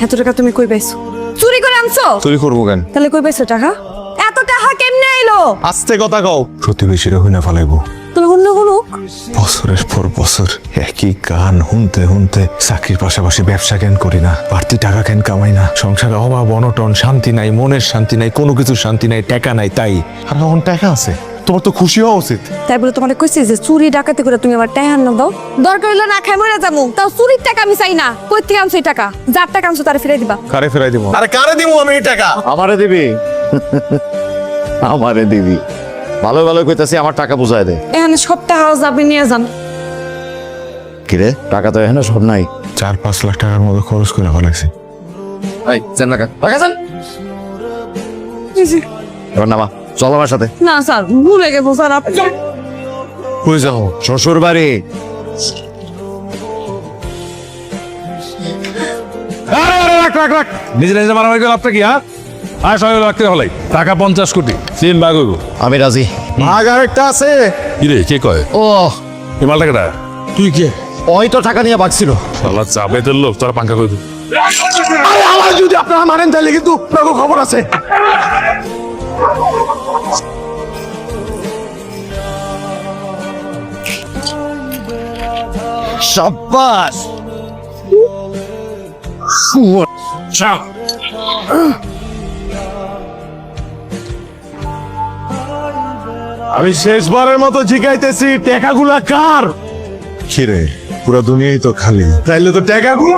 এত টাকা তুমি কই পাইছো? চুরি করে আনছো? চুরি করবো কেন? তাহলে কই পাইছো টাকা? এত টাকা কেমনে আইলো? আস্তে কথা কও। প্রতিবেশীরা হইনা ফেলাইবো। তুমি অন্য কোনো বছরের পর বছর একই গান শুনতে শুনতে চাকরির পাশাপাশি ব্যবসা কেন করি না, বাড়তি টাকা কেন কামাই না, সংসারে অভাব অনটন, শান্তি নাই, মনের শান্তি নাই, কোনো কিছু শান্তি নাই, টাকা নাই, তাই আর এখন টাকা আছে, তোমার তো খুশি হওয়া উচিত। তাই বলে তোমার কইছি যে চুরি ডাকাতি করে তুমি আমার টাকা না দাও? দরকার হইলো না খাই মরে যাবো, তাও চুরির টাকা আমি চাই না। কই থেকে আনছো এই টাকা? যার টাকা আনছো তারে ফিরাই দিবা। কারে ফেরাই দিব? আরে কারে দিব আমি এই টাকা? আমারে দিবি আমারে দিবি ভালো ভালো কইতাছি, আমার টাকা বুঝাই দে। এখানে সব টাকা যাবে নিয়ে যান। কিরে টাকা তো এখানে সব নাই। 4-5 লাখ টাকার মতো খরচ করে ফেলাইছি। এই চেন টাকা চেন। এবার নামা, চল আমার সাথে। না স্যার, ভুলে গেছো স্যার। আপনি কই যাও? শ্বশুর বাড়ি। রাখ নিজে নিজে মারামারি করে লাভটা কি? আর সবাই রাখতে হলাই টাকা 50 কোটি 3 ভাগ হইব। আমি রাজি। ভাগ আরেকটা আছে। কি রে, কে কয়? ও এই মাল টাকাটা তুই কে? ওই তো টাকা নিয়ে বাগছিল। শালা চাপেতের লোক, তোরা পাঙ্কা করে দিবি। আরে আমার যদি আপনারা মানেন তাহলে কিন্তু আপনাকে খবর আছে। সাব্বাস। আমি শেষবারের মতো জিগাইতেছি, টাকাগুলা কার? খিরে পুরো দুনিয়াই তো খালি, তাইলে তো টাকাগুলো